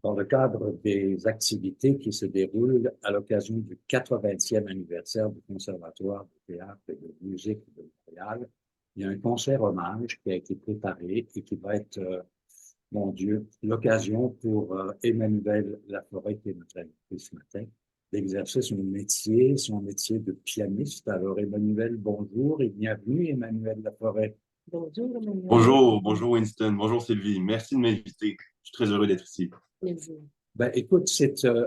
dans le cadre des activités qui se déroulent à l'occasion du 80e anniversaire du Conservatoire de théâtre et de musique de Montréal. Il y a un concert hommage qui a été préparé et qui va être, mon Dieu, l'occasion pour Emmanuelle Laforêt, qui est notre invitée ce matin, d'exercer son métier de pianiste. Alors, Emmanuelle, bonjour et bienvenue, Emmanuelle Laforêt. Bonjour, Emmanuel. Bonjour Winston, bonjour Sylvie, merci de m'inviter. Je suis très heureux d'être ici. Plaisir. Ben, écoute,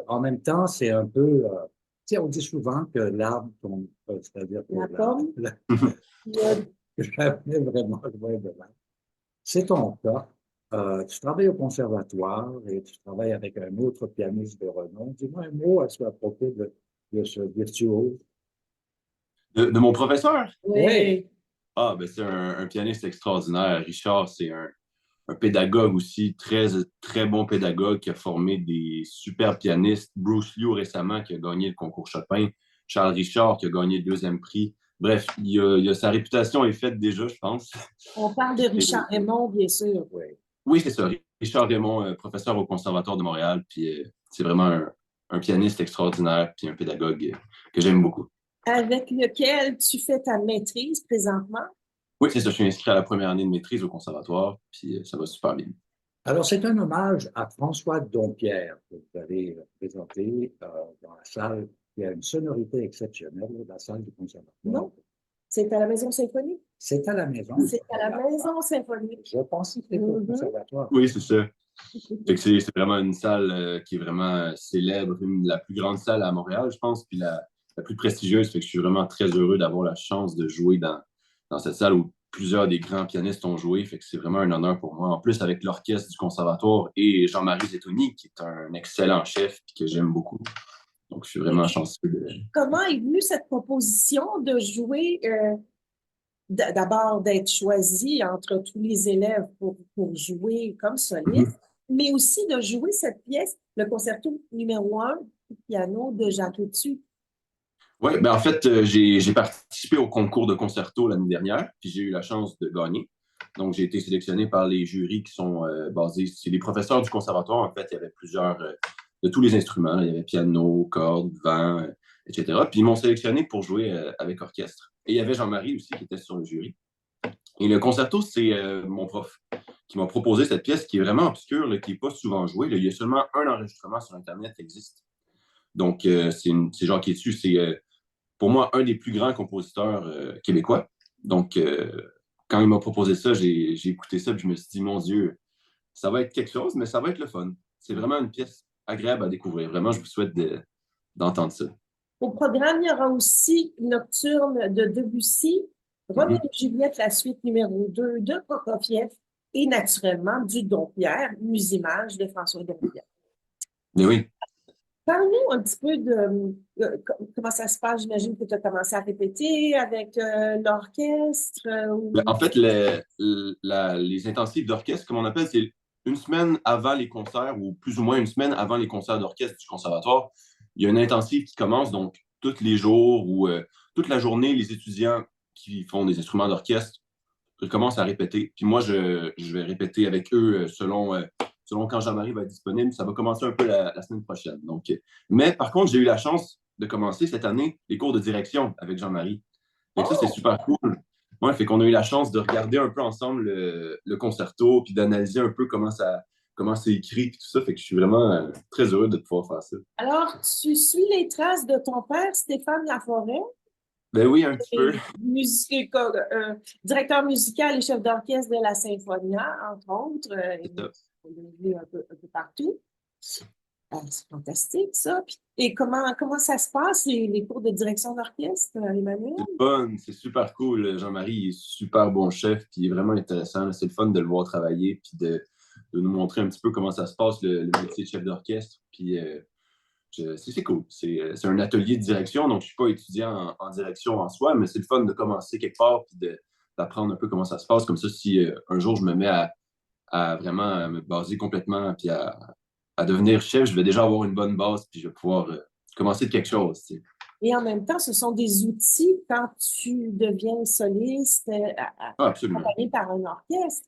en même temps, c'est un peu, tu sais, on dit souvent que l'arbre tombe, c'est-à-dire que La pomme. jamais vraiment loin de l'arbre. C'est ton cas. Tu travailles au conservatoire et tu travailles avec un autre pianiste de renom. Dis-moi un mot à propos de ce virtuose. De mon professeur? Oui. Ah, ben c'est un pianiste extraordinaire. Richard, c'est un pédagogue aussi, très, très bon pédagogue qui a formé des super pianistes. Bruce Liu récemment qui a gagné le concours Chopin. Charles Richard qui a gagné le deuxième prix. Bref, sa réputation est faite déjà, je pense. On parle de Richard Raymond, bien sûr. Oui, c'est ça. Richard Raymond, professeur au Conservatoire de Montréal. Puis c'est vraiment un pianiste extraordinaire puis un pédagogue que j'aime beaucoup. Avec lequel tu fais ta maîtrise présentement? Oui, c'est ça. Je suis inscrit à la première année de maîtrise au conservatoire, puis ça va super bien. Alors, c'est un hommage à François Dompierre que vous allez présenter dans la salle. Il y a une sonorité exceptionnelle dans la salle du conservatoire. Non, c'est à la Maison Symphonique. C'est à la Maison. C'est à la Maison Symphonique. Je pensais que c'était au conservatoire. Oui, c'est ça. C'est vraiment une salle qui est vraiment célèbre, la plus grande salle à Montréal, je pense, puis la plus prestigieuse. Fait que je suis vraiment très heureux d'avoir la chance de jouer dans cette salle où plusieurs des grands pianistes ont joué. Fait que c'est vraiment un honneur pour moi. En plus, avec l'orchestre du conservatoire et Jean-Marie Zettoni, qui est un excellent chef et que j'aime beaucoup. Donc, je suis vraiment chanceux. Comment est venue cette proposition de jouer, d'abord d'être choisi entre tous les élèves pour jouer comme soliste, mais aussi de jouer cette pièce, le concerto numéro 1 piano de Jacques Etu? Oui, ben en fait, j'ai participé au concours de concerto l'année dernière, puis j'ai eu la chance de gagner. Donc, j'ai été sélectionné par les jurys qui sont basés, c'est les professeurs du conservatoire. En fait, il y avait plusieurs, de tous les instruments. Il y avait piano, cordes, vent, etc. Puis, ils m'ont sélectionné pour jouer avec orchestre. Et il y avait Jean-Marie aussi qui était sur le jury. Et le concerto, c'est mon prof qui m'a proposé cette pièce qui est vraiment obscure, là, qui n'est pas souvent jouée. Là. Il y a seulement un enregistrement sur Internet qui existe. Donc, c'est Jacques Etu, c'est pour moi un des plus grands compositeurs québécois. Donc, quand il m'a proposé ça, j'ai écouté ça et je me suis dit, mon Dieu, ça va être quelque chose, mais ça va être le fun. C'est vraiment une pièce agréable à découvrir. Vraiment, je vous souhaite d'entendre ça. Au programme, il y aura aussi Nocturne de Debussy, Roméo et Juliette, la suite numéro 2 de Prokofiev et naturellement du Dompierre, Musimage de François Dompierre. Mais oui. Parle-nous un petit peu de comment ça se passe. J'imagine que tu as commencé à répéter avec l'orchestre. En fait, les intensifs d'orchestre, comme on appelle, c'est une semaine avant les concerts ou plus ou moins une semaine avant les concerts d'orchestre du conservatoire. Il y a une intensive qui commence, donc tous les jours ou toute la journée, les étudiants qui font des instruments d'orchestre commencent à répéter. Puis moi, je vais répéter avec eux selon quand Jean-Marie va être disponible. Ça va commencer un peu la semaine prochaine. Donc, mais par contre, j'ai eu la chance de commencer cette année les cours de direction avec Jean-Marie. Et ça, c'est super cool. Ouais, fait qu'on a eu la chance de regarder un peu ensemble le concerto, puis d'analyser un peu comment c'est écrit, puis tout ça. Fait que je suis vraiment très heureux de pouvoir faire ça. Alors, tu suis les traces de ton père, Stéphane Laforêt? Ben oui, un petit peu. Directeur musical et chef d'orchestre de la Symphonia, entre autres. On l'a vu un peu partout. C'est fantastique, ça. Et comment ça se passe, les cours de direction d'orchestre, Emmanuel? C'est fun, c'est super cool. Jean-Marie est super bon chef, puis il est vraiment intéressant. C'est le fun de le voir travailler, puis de nous montrer un petit peu comment ça se passe, le métier de chef d'orchestre. Puis c'est cool. C'est un atelier de direction, donc je ne suis pas étudiant en direction en soi, mais c'est le fun de commencer quelque part, puis d'apprendre un peu comment ça se passe. Comme ça, si un jour je me mets à vraiment me baser complètement, puis à devenir chef, je vais déjà avoir une bonne base, puis je vais pouvoir commencer de quelque chose. Tu sais. Et en même temps, ce sont des outils quand tu deviens soliste, accompagné par un orchestre.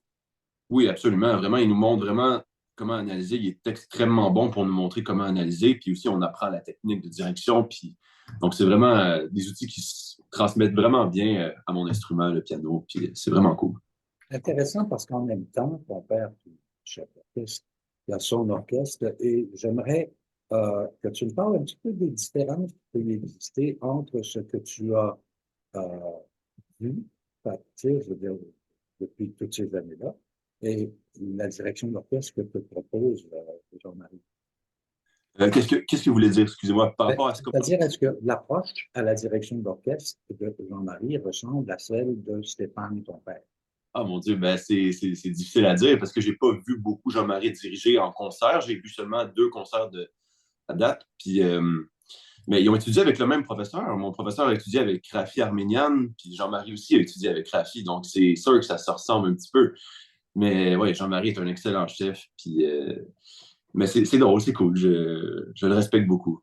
Oui, absolument. Vraiment, ils nous montrent vraiment comment analyser. Il est extrêmement bon pour nous montrer comment analyser. Puis aussi, on apprend la technique de direction. Puis, donc, c'est vraiment des outils qui se transmettent vraiment bien à mon instrument, le piano. Puis, c'est vraiment cool. Intéressant parce qu'en même temps, ton père, qui est chef d'orchestre, il a son orchestre et j'aimerais que tu me parles un petit peu des différences qui peuvent exister entre ce que tu as euh, vu, partir, je veux dire, depuis toutes ces années-là, et la direction d'orchestre que te propose Jean-Marie. Qu'est-ce que vous voulez dire, excusez-moi, par Ben, rapport à ce que... c'est-à-dire, est-ce que l'approche à la direction d'orchestre de Jean-Marie ressemble à celle de Stéphane, ton père? Ah mon Dieu, ben c'est difficile à dire parce que j'ai pas vu beaucoup Jean-Marie diriger en concert. J'ai vu seulement 2 concerts à date. Puis, mais ils ont étudié avec le même professeur. Mon professeur a étudié avec Rafi Arménian, puis Jean-Marie aussi a étudié avec Rafi. Donc, c'est sûr que ça se ressemble un petit peu. Mais oui, Jean-Marie est un excellent chef. Puis, mais c'est drôle, c'est cool. Je le respecte beaucoup.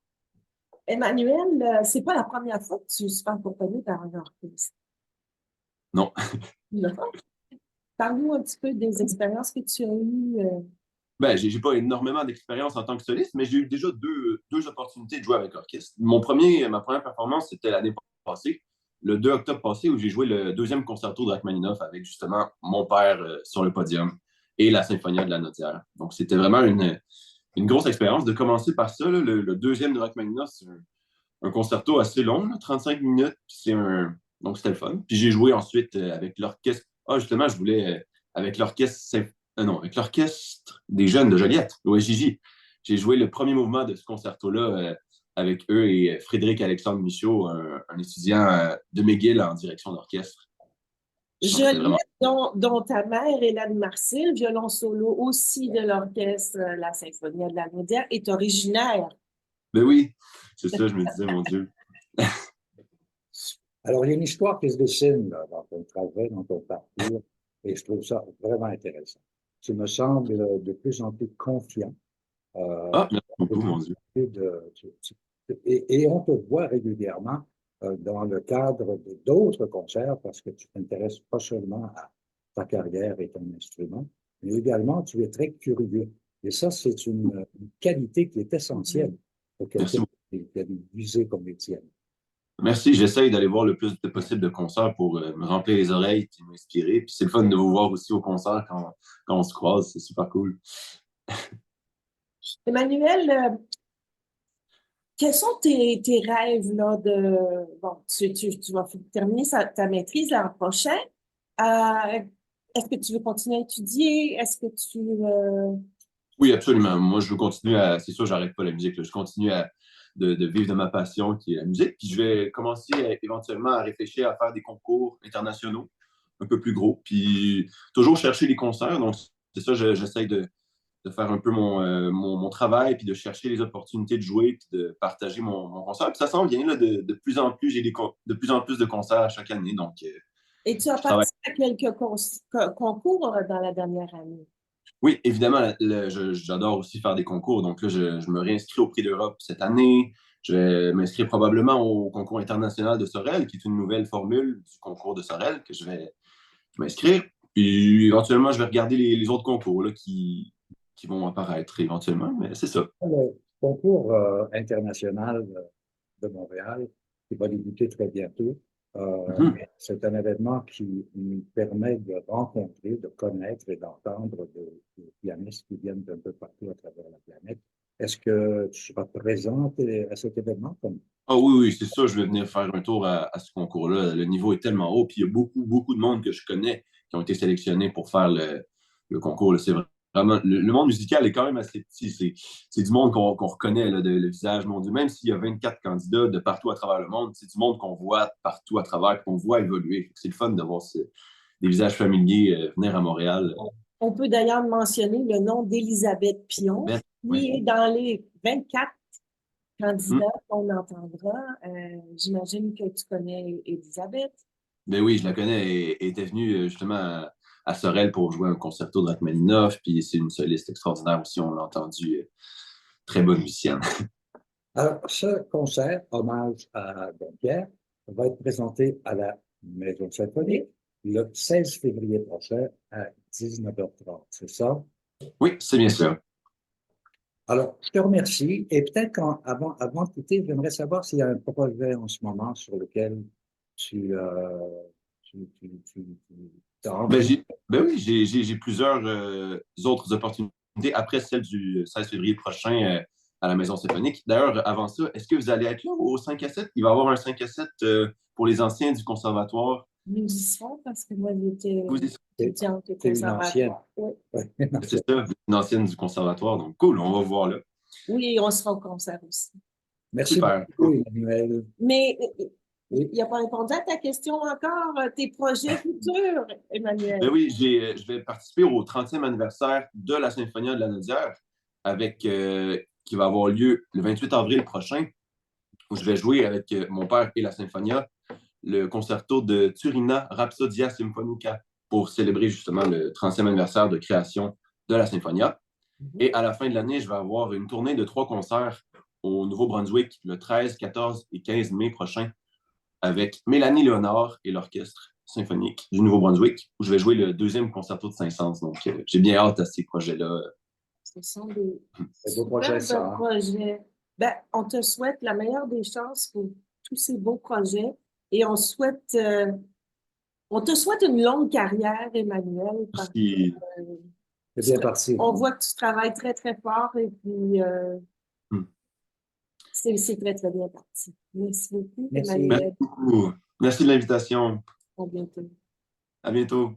Emmanuel, c'est pas la première fois que tu seras accompagné par un orchestre. Non. Non? Parle-nous un petit peu des expériences que tu as eues. Ben, j'ai pas énormément d'expérience en tant que soliste, mais j'ai eu déjà deux opportunités de jouer avec orchestre. Ma première performance, c'était l'année passée, le 2 octobre passé, où j'ai joué le deuxième concerto de Rachmaninoff avec justement mon père sur le podium et la Symphonia de la Notière. Donc, c'était vraiment une grosse expérience de commencer par ça. Là, le deuxième de Rachmaninoff, c'est un concerto assez long, là, 35 minutes. Donc, c'était le fun. Puis j'ai joué ensuite avec l'orchestre. Ah, justement, je voulais avec non, avec l'orchestre des jeunes de Joliette, l'OSJJ. J'ai joué le premier mouvement de ce concerto-là avec eux et Frédéric Alexandre Michaud, un étudiant de McGill en direction d'orchestre. Donc, c'était vraiment... Joliette, dont ta mère, Hélène Marcil, violon solo aussi de l'orchestre La Symphonie de la Naudière, est originaire. Ben oui, c'est ça, je me disais, mon Dieu. Alors, il y a une histoire qui se dessine là, dans ton travail, dans ton parcours, et je trouve ça vraiment intéressant. Tu me sembles de plus en plus confiant. Ah, Tu merci as de beaucoup, plus mon en Dieu. plus et on te voit régulièrement dans le cadre d'autres concerts parce que tu t'intéresses pas seulement à ta carrière et ton instrument, mais également tu es très curieux. Et ça, c'est une qualité qui est essentielle pour Merci quelqu'un beaucoup. qui a une visée comme les tiennes. Merci, j'essaye d'aller voir le plus possible de concerts pour me remplir les oreilles et m'inspirer. Puis c'est le fun de vous voir aussi au concert quand on se croise, c'est super cool. Emmanuel, quels sont tes rêves là bon, tu vas terminer ta maîtrise l'an prochain. Euh, est-ce que tu veux continuer à étudier? Est-ce que tu Oui, absolument. Moi, je veux continuer à. C'est sûr, j'arrête pas la musique, là. Je continue de vivre de ma passion qui est la musique. Puis je vais commencer éventuellement à réfléchir à faire des concours internationaux un peu plus gros. Puis toujours chercher les concerts. Donc, c'est ça, j'essaye de faire un peu mon travail, puis de chercher les opportunités de jouer, puis de partager mon concert. Puis ça s'en vient, là, de plus en plus, j'ai de plus en plus de concerts à chaque année. Donc, et tu as je travaille. participé à quelques concours dans la dernière année? Oui, évidemment, j'adore aussi faire des concours. Donc là, je me réinscris au Prix d'Europe cette année. Je vais m'inscrire probablement au concours international de Sorel, qui est une nouvelle formule du concours de Sorel que je vais m'inscrire. Puis éventuellement, je vais regarder les autres concours là, qui vont apparaître éventuellement. Mais c'est ça. Le concours international de Montréal, qui va débuter très bientôt, Mhm. c'est un événement qui nous permet de rencontrer, de connaître et d'entendre des pianistes qui viennent d'un peu partout à travers la planète. Est-ce que tu seras présente à cet événement? Ah oui, oui, c'est ça, je vais venir faire un tour à ce concours-là. Le niveau est tellement haut, puis il y a beaucoup, beaucoup de monde que je connais qui ont été sélectionnés pour faire le concours, là. C'est vraiment, le monde musical est quand même assez petit. C'est du monde qu'on reconnaît, là, le visage, mon Dieu. Même s'il y a 24 candidats de partout à travers le monde, c'est du monde qu'on voit partout à travers, qu'on voit évoluer. C'est le fun de voir des visages familiers venir à Montréal. On peut d'ailleurs mentionner le nom d'Élisabeth Pion, Beth, qui oui. est dans les 24 Hum. candidats qu'on entendra. J'imagine que tu connais Élisabeth. Ben oui, je la connais. Elle était venue justement à Sorel pour jouer un concerto de Rachmaninoff, puis c'est une soliste extraordinaire aussi, on l'a entendu. Très bonne musicienne. Alors, ce concert, hommage à Dompierre, va être présenté à la Maison Symphonique le 16 février prochain à 19h30. C'est ça? Oui, c'est bien ça. Alors, je te remercie. Et peut-être avant de quitter, j'aimerais savoir s'il y a un projet en ce moment sur lequel tu, as Ben, envie. ben oui, j'ai plusieurs autres opportunités après celle du 16 février prochain à la Maison symphonique. D'ailleurs, avant ça, est-ce que vous allez être là au 5 à 7? Il va y avoir un 5 à 7 pour les anciens du conservatoire. Nous y serons parce que moi, j'étais Vous y serez? étudiante au C'est une ancienne. conservatoire. Oui. Ouais, une C'est ancienne. ça, vous êtes une ancienne du conservatoire, donc cool, on va vous voir là. Oui, on sera au concert aussi. Merci Super. beaucoup, Emmanuel. Mais Oui. il n'a pas répondu à ta question encore, tes projets futurs, Emmanuel. Ben oui, je vais participer au 30e anniversaire de la Symphonia de la Naudière avec, qui va avoir lieu le 28 avril prochain, où je vais jouer avec mon père et la Symphonia le concerto de Turina Rhapsodia Symphonica pour célébrer justement le 30e anniversaire de création de la Symphonia. Et à la fin de l'année, je vais avoir une tournée de 3 concerts au Nouveau-Brunswick le 13, 14 et 15 mai prochain avec Mélanie Léonard et l'Orchestre symphonique du Nouveau-Brunswick, où je vais jouer le deuxième concerto de Saint-Saëns. Donc, j'ai bien hâte à ces projets-là. Ce sont des C'est beau projet, super ça. beaux projets. Ben, on te souhaite la meilleure des chances pour tous ces beaux projets et on te souhaite une longue carrière, Emmanuel, parce Puis, que C'est bien parti. on voit que tu travailles très, très fort et puis hmm. c'est très, très bien parti. Merci beaucoup, Merci. Merci Emmanuel. beaucoup. Merci de l'invitation. À bientôt. À bientôt.